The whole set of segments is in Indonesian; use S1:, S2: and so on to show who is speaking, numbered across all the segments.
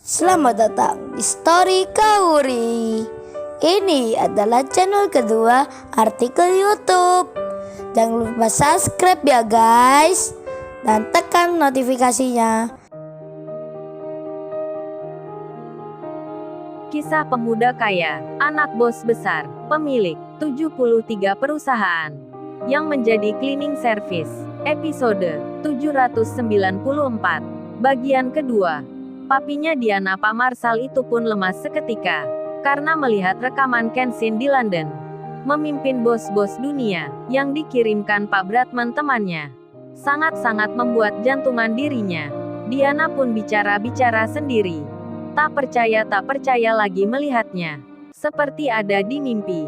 S1: Selamat datang di Story Kauri. Ini adalah channel kedua artikel YouTube. Jangan lupa subscribe ya guys, dan tekan notifikasinya.
S2: Kisah pemuda kaya, anak bos besar, pemilik 73 perusahaan, yang menjadi cleaning service. Episode 794. Bagian kedua. Papinya Diana, Pak Marshall itu pun lemas seketika, karena melihat rekaman Kenshin di London, memimpin bos-bos dunia, yang dikirimkan Pak Bradman temannya. Sangat-sangat membuat jantungan dirinya. Diana pun bicara-bicara sendiri. Tak percaya lagi melihatnya. Seperti ada di mimpi.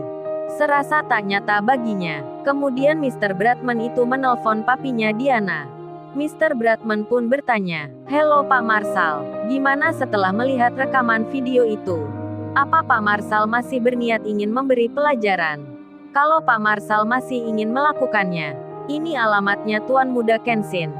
S2: Serasa tak nyata baginya. Kemudian Mr. Bradman itu menelpon papinya Diana. Mr. Bradman pun bertanya, "Halo Pak Marshall, gimana setelah melihat rekaman video itu? Apa Pak Marshall masih berniat ingin memberi pelajaran? Kalau Pak Marshall masih ingin melakukannya, ini alamatnya Tuan Muda Kenshin.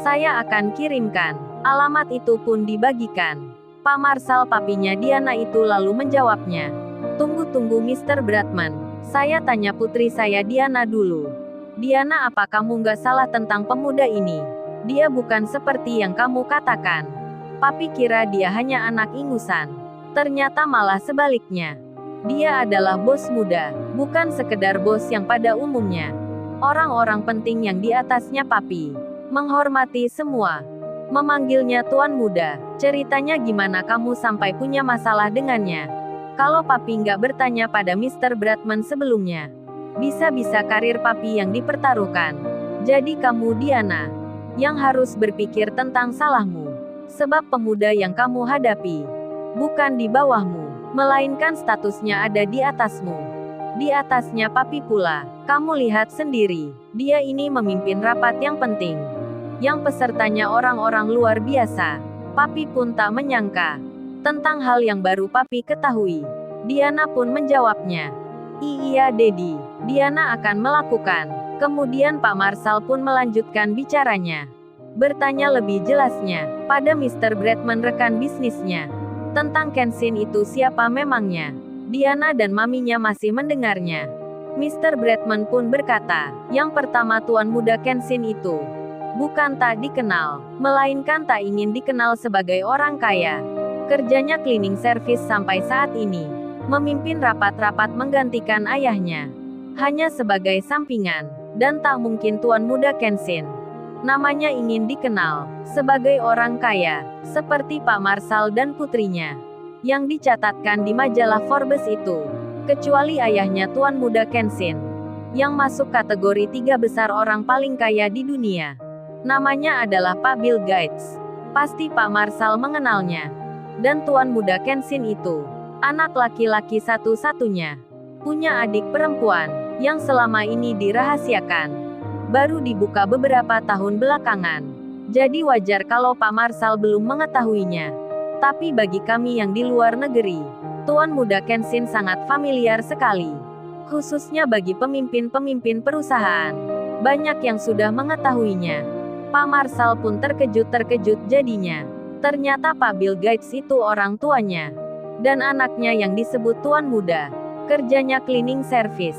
S2: Saya akan kirimkan." Alamat itu pun dibagikan. Pak Marshall, papinya Diana itu lalu menjawabnya, "Tunggu Mr. Bradman, saya tanya putri saya Diana dulu. Diana, apa kamu nggak salah tentang pemuda ini? Dia bukan seperti yang kamu katakan. Papi kira dia hanya anak ingusan. Ternyata malah sebaliknya. Dia adalah bos muda, bukan sekedar bos yang pada umumnya. Orang-orang penting yang di atasnya papi menghormati semua. Memanggilnya Tuan Muda. Ceritanya gimana kamu sampai punya masalah dengannya? Kalau papi nggak bertanya pada Mr. Bradman sebelumnya, bisa-bisa karir papi yang dipertaruhkan. Jadi kamu Diana, yang harus berpikir tentang salahmu. Sebab pemuda yang kamu hadapi, bukan di bawahmu, melainkan statusnya ada di atasmu. Di atasnya papi pula. Kamu lihat sendiri, dia ini memimpin rapat yang penting, yang pesertanya orang-orang luar biasa. Papi pun tak menyangka tentang hal yang baru papi ketahui. Diana pun menjawabnya, "Iya Dedi, Diana akan melakukan." Kemudian Pak Marshall pun melanjutkan bicaranya. Bertanya lebih jelasnya pada Mr. Bradman, rekan bisnisnya, tentang Kenshin itu siapa memangnya. Diana dan maminya masih mendengarnya. Mr. Bradman pun berkata, "Yang pertama, Tuan Muda Kenshin itu bukan tak dikenal, melainkan tak ingin dikenal sebagai orang kaya. Kerjanya cleaning service sampai saat ini. Memimpin rapat-rapat menggantikan ayahnya. Hanya sebagai sampingan. Dan tak mungkin Tuan Muda Kenshin namanya ingin dikenal sebagai orang kaya, seperti Pak Marshall dan putrinya, yang dicatatkan di majalah Forbes itu. Kecuali ayahnya Tuan Muda Kenshin, yang masuk kategori 3 besar orang paling kaya di dunia. Namanya adalah Pak Bill Gates. Pasti Pak Marshall mengenalnya. Dan Tuan Muda Kenshin itu anak laki-laki satu-satunya. Punya adik perempuan yang selama ini dirahasiakan. Baru dibuka beberapa tahun belakangan. Jadi wajar kalau Pak Marshall belum mengetahuinya. Tapi bagi kami yang di luar negeri, Tuan Muda Kenshin sangat familiar sekali. Khususnya bagi pemimpin-pemimpin perusahaan. Banyak yang sudah mengetahuinya." Pak Marshall pun terkejut jadinya. Ternyata Pak Bill Gates itu orang tuanya. Dan anaknya yang disebut Tuan Muda. Kerjanya cleaning service.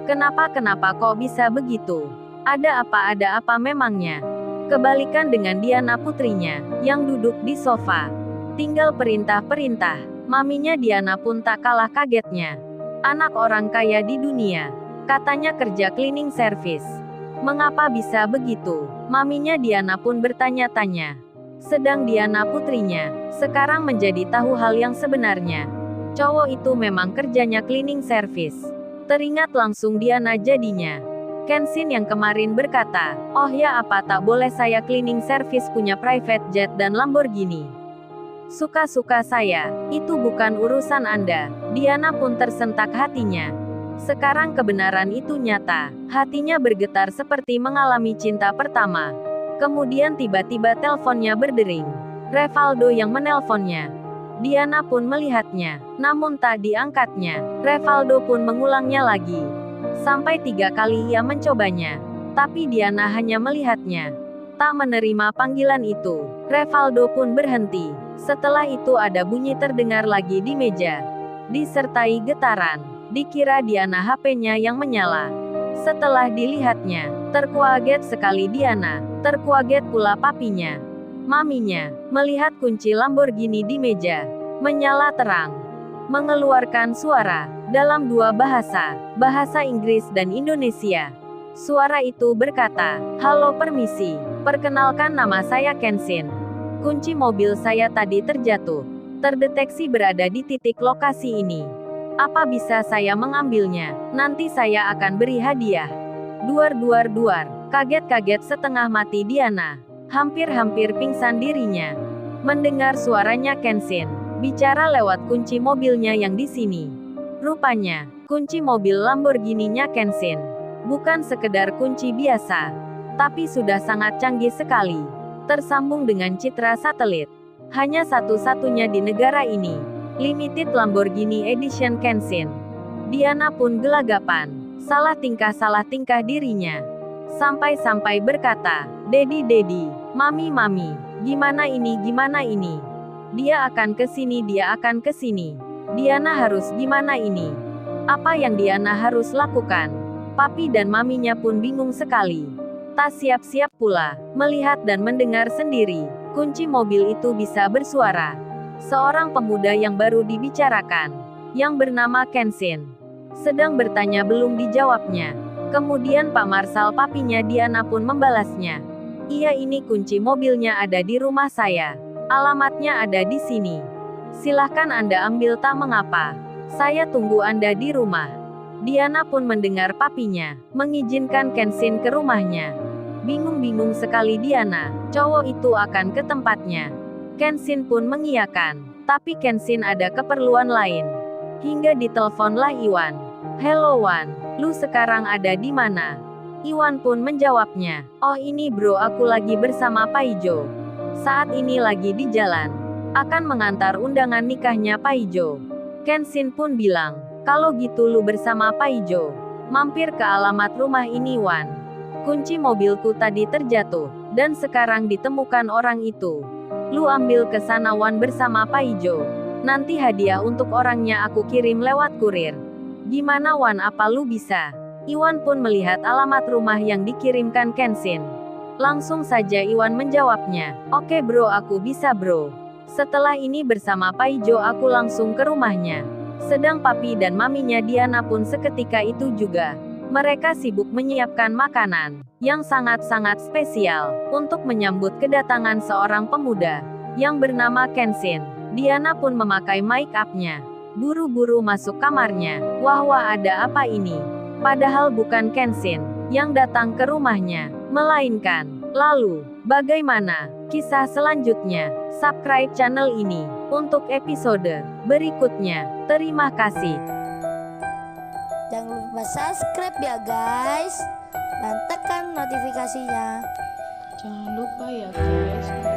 S2: Kenapa kok bisa begitu? Ada apa memangnya? Kebalikan dengan Diana putrinya, yang duduk di sofa. Tinggal perintah. Maminya Diana pun tak kalah kagetnya. Anak orang kaya di dunia, katanya kerja cleaning service. Mengapa bisa begitu? Maminya Diana pun bertanya-tanya. Sedang Diana putrinya sekarang menjadi tahu hal yang sebenarnya. Cowok itu memang kerjanya cleaning service. Teringat langsung Diana jadinya. Kenshin yang kemarin berkata, "Oh ya, apa tak boleh saya cleaning service punya private jet dan Lamborghini? Suka-suka saya, itu bukan urusan Anda." Diana pun tersentak hatinya. Sekarang kebenaran itu nyata. Hatinya bergetar seperti mengalami cinta pertama. Kemudian tiba-tiba teleponnya berdering. Revaldo yang menelponnya. Diana pun melihatnya, namun tak diangkatnya. Revaldo pun mengulangnya lagi. Sampai 3 kali ia mencobanya. Tapi Diana hanya melihatnya. Tak menerima panggilan itu. Revaldo pun berhenti. Setelah itu ada bunyi terdengar lagi di meja. Disertai getaran. Dikira Diana HP-nya yang menyala. Setelah dilihatnya, terkaget sekali Diana. Terkaget pula papinya. Maminya, melihat kunci Lamborghini di meja. Menyala terang. Mengeluarkan suara, dalam dua bahasa, bahasa Inggris dan Indonesia. Suara itu berkata, "Halo permisi, perkenalkan nama saya Kenshin. Kunci mobil saya tadi terjatuh. Terdeteksi berada di titik lokasi ini. Apa bisa saya mengambilnya? Nanti saya akan beri hadiah." Duar. Kaget-kaget setengah mati Diana. Hampir-hampir pingsan dirinya. Mendengar suaranya Kenshin, bicara lewat kunci mobilnya yang di sini. Rupanya, kunci mobil Lamborghini-nya Kenshin. Bukan sekedar kunci biasa. Tapi sudah sangat canggih sekali. Tersambung dengan citra satelit. Hanya satu-satunya di negara ini. Limited Lamborghini Edition Kenshin. Diana pun gelagapan. Salah tingkah dirinya. Sampai-sampai berkata, Dedi, Mami, gimana ini? Dia akan ke sini. Diana harus gimana ini? Apa yang Diana harus lakukan? Papi dan maminya pun bingung sekali. Tak siap-siap pula, melihat dan mendengar sendiri, kunci mobil itu bisa bersuara. Seorang pemuda yang baru dibicarakan, yang bernama Kenshin, sedang bertanya belum dijawabnya. Kemudian Pak Marsal papinya Diana pun membalasnya. Iya, ini kunci mobilnya ada di rumah saya. Alamatnya ada di sini. Silahkan Anda ambil, tak mengapa. Saya tunggu Anda di rumah. Diana pun mendengar papinya mengizinkan Kenshin ke rumahnya. Bingung sekali Diana, cowok itu akan ke tempatnya. Kenshin pun mengiyakan, tapi Kenshin ada keperluan lain. Hingga diteleponlah Iwan. Hello Wan, lu sekarang ada di mana? Iwan pun menjawabnya, oh ini bro, aku lagi bersama Paijo. Saat ini lagi di jalan. Akan mengantar undangan nikahnya Paijo. Kenshin pun bilang, kalau gitu lu bersama Paijo. Mampir ke alamat rumah ini Wan. Kunci mobilku tadi terjatuh, dan sekarang ditemukan orang itu. Lu ambil ke sana Wan bersama Paijo. Nanti hadiah untuk orangnya aku kirim lewat kurir. Gimana Wan, apa lu bisa? Iwan pun melihat alamat rumah yang dikirimkan Kenshin. Langsung saja Iwan menjawabnya, oke bro, aku bisa bro. Setelah ini bersama Paijo aku langsung ke rumahnya. Sedang papi dan maminya Diana pun seketika itu juga. Mereka sibuk menyiapkan makanan yang sangat-sangat spesial untuk menyambut kedatangan seorang pemuda yang bernama Kenshin. Diana pun memakai make up-nya. Buru-buru masuk kamarnya. Wah, ada apa ini? Padahal bukan Kenshin yang datang ke rumahnya, melainkan. Lalu, bagaimana kisah selanjutnya? Subscribe channel ini untuk episode berikutnya. Terima kasih.
S1: Jangan lupa subscribe ya guys, dan tekan notifikasinya.
S3: Jangan lupa ya guys.